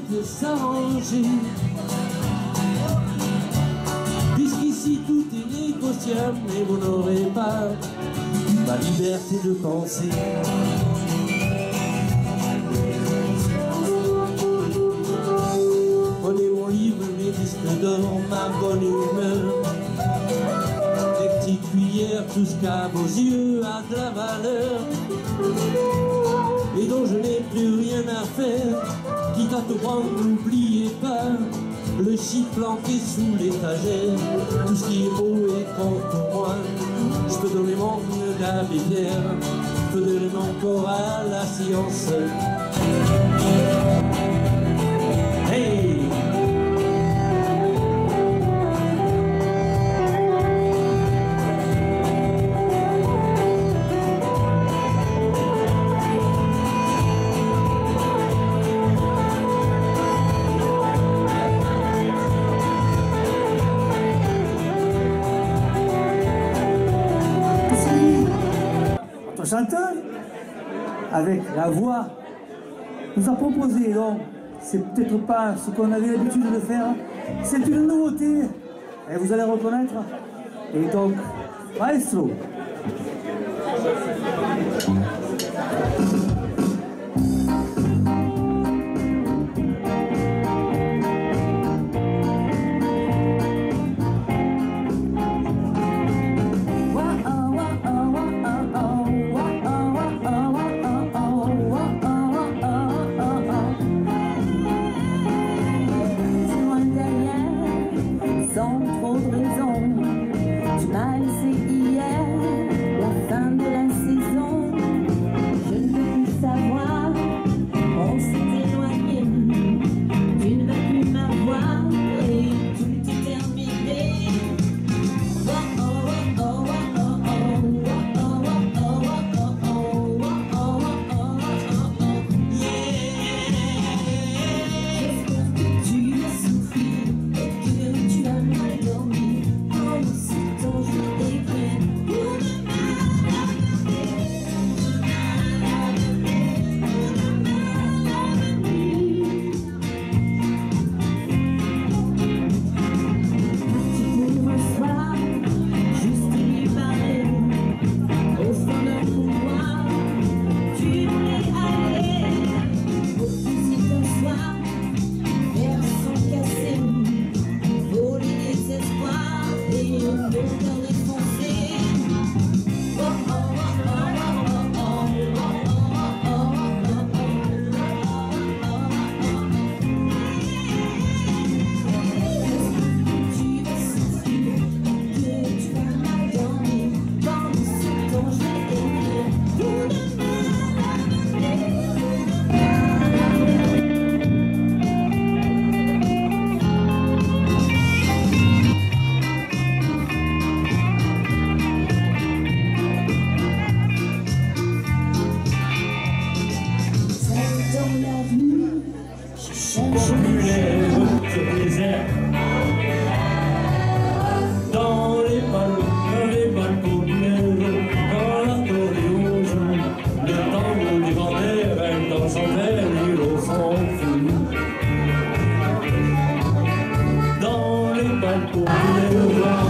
vite s'arranger. Puisqu'ici tout est négociable, mais vous n'aurez pas ma liberté de penser. Prenez mon livre, mes disques d'or, ma bonne humeur. Des petites cuillères, tout ce qu'à vos yeux a de la valeur et dont je n'ai plus rien à faire. Quitte à tout prendre, n'oubliez pas le chip planqué sous l'étagère. Tout ce qui est beau et grand pour moi, je peux donner mon abbé Pierre, je peux donner mon corps à la science. Hey! Chanteur, avec la voix, nous a proposé, donc c'est peut-être pas ce qu'on avait l'habitude de faire, c'est une nouveauté, et vous allez reconnaître, et donc, maestro. Sans trop de raison, tu m'as laissé hier la fin de la saison. Je ne veux plus savoir, on s'est éloigné. Tu ne veux plus m'avoir et tout est terminé. Oh oh oh oh oh oh oh oh oh oh oh oh yeah. J'espère que tu as souffert et que tu as mal dormi. En aussitôt je vais écrire pour un soir, juste lui parler au fond d'un couloir. Tu voulais aller au fusil d'un soir vers son cassé, voler des espoirs et un beau cœur défoncé. Oh oh oh oh oh oh tu vas souffrir, que tu vas mal dormir. Pendant ce temps, je vais écrire tout de dans la vue, je cherche Populaire sur les airs, dans les balles populaires, quand l'accordéon joue, le tambour du grand-père, elle dans son verre, il au s'en fout. Dans les balles populaires,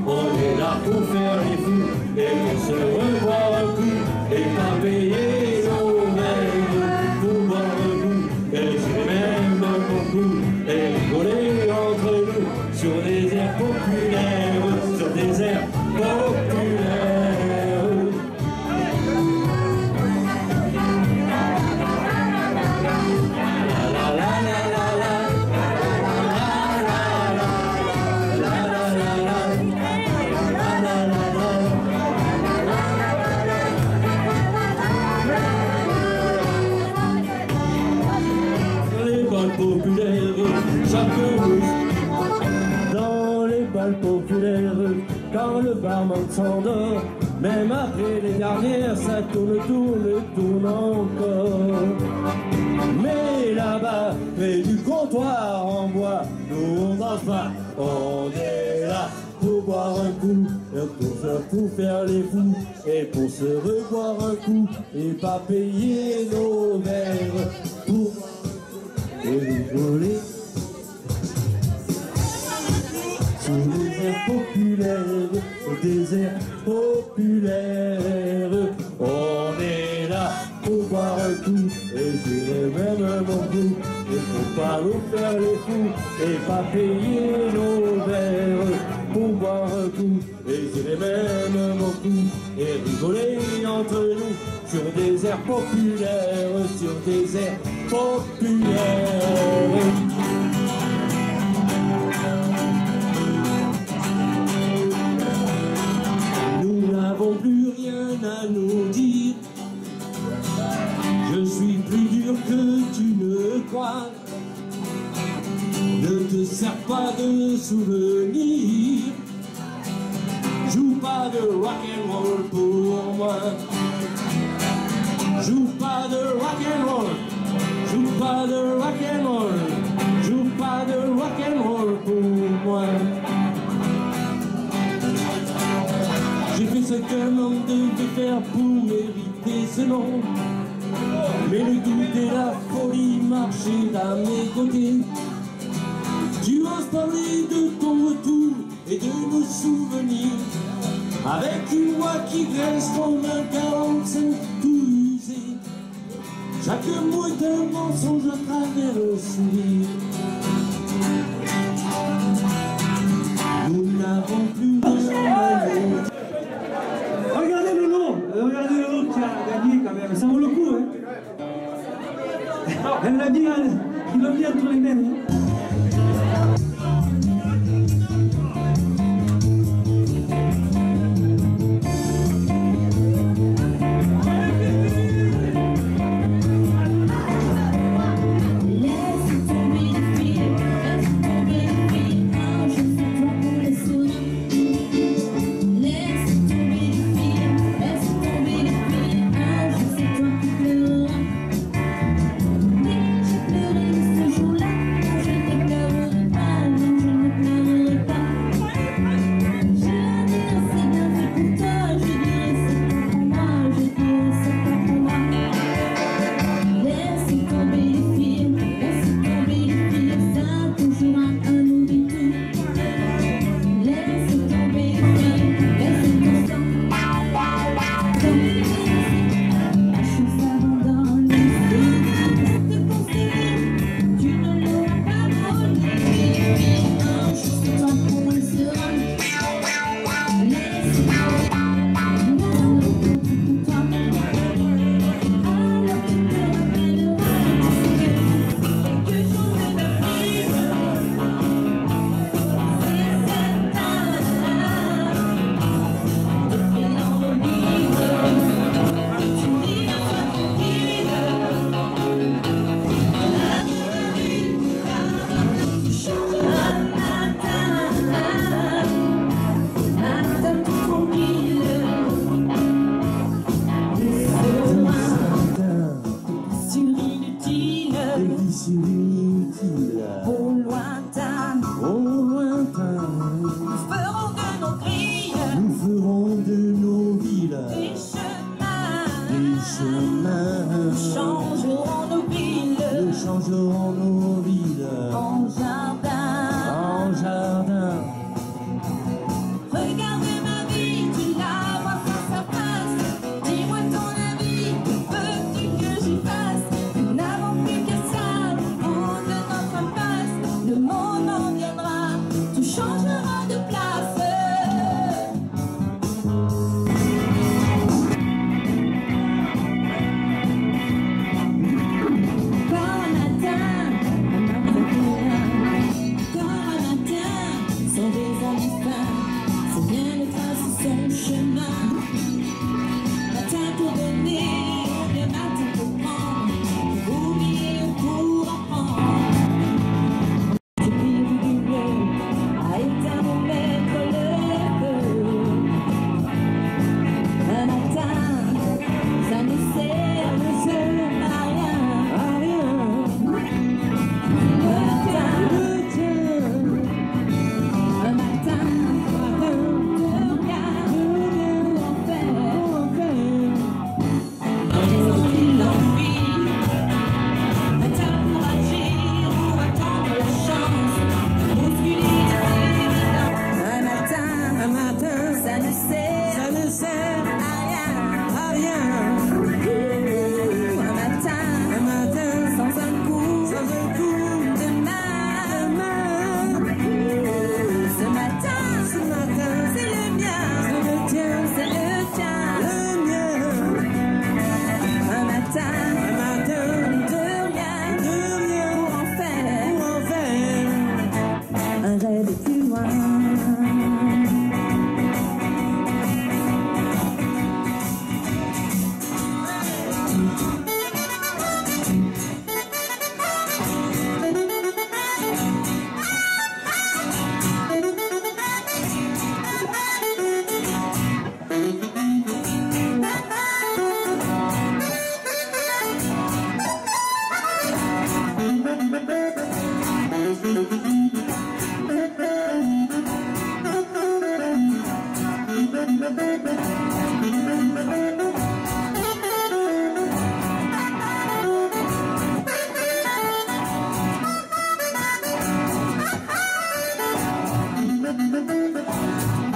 on est là pour faire les fous, et pour se revoir un coup, et pas payer nos veilles, pour boire un coup, et j'ai même beaucoup, et rigoler entre nous, sur des airs populaires, sur des airs populaires. La la la la la les balles populaires, chaque jour. Dans les balles populaires, quand le barman s'endort, même après les dernières, ça tourne encore. Mais là-bas, près du comptoir en bois, nous on danse pas, on est là pour boire un coup, pour faire les fous, et pour se reboire un coup, et pas payer nos verres, pour et rigoler. Sur les airs populaires, au désert populaire, on est là pour boire un coup, et j'irai même mon coup. Il faut pas nous faire les fous, et pas payer nos verres, pour boire un coup, et j'irai même mon coup, et rigoler entre nous, sur des airs populaires, sur des airs populaires. Nous n'avons plus rien à nous dire. Je suis plus dur que tu ne crois. Ne te sers pas de souvenirs. Joue pas de rock'n'roll pour moi. Joue pas de rock'n'roll. Joue pas de rock'n'roll. Joue pas de rock'n'roll pour moi. J'ai fait ce qu'un homme devait faire pour mériter ce nom. Mais le doute et la folie marchaient à mes côtés. Tu oses parler de ton retour et de nos souvenirs, avec une voix qui grince comme un 45 tout usé. Chaque mot est un mensonge à travers le sourire. Nous n'avons plus rien à nous. Regardez le lot qui a gagné quand même, ça vaut le coup, hein. Elle l'a dit, il l'a mis entre les mains. Changerons nos villes en jardin. Regarde ma vie, tu la vois face à face. Dis-moi ton avis, que veux-tu que j'y fasse? Nous n'avons plus qu'à ça, au bout de notre impasse. Le monde en viendra, tout changera de place. Quand matin,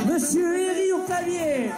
Monsieur Héry au clavier.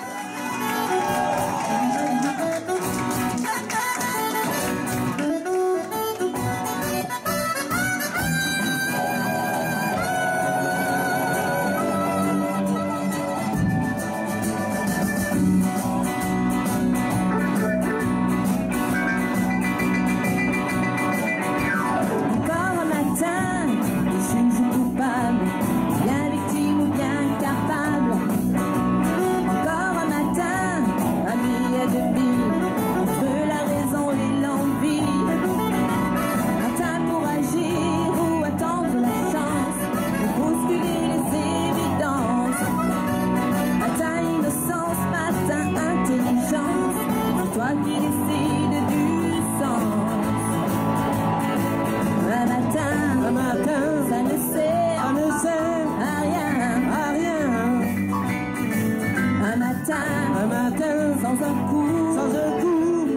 Un matin, sans un coup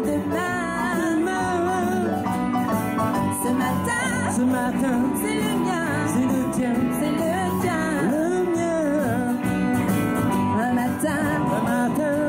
de main. Ce matin, c'est le mien, c'est le tien, c'est le tien, le mien. un matin,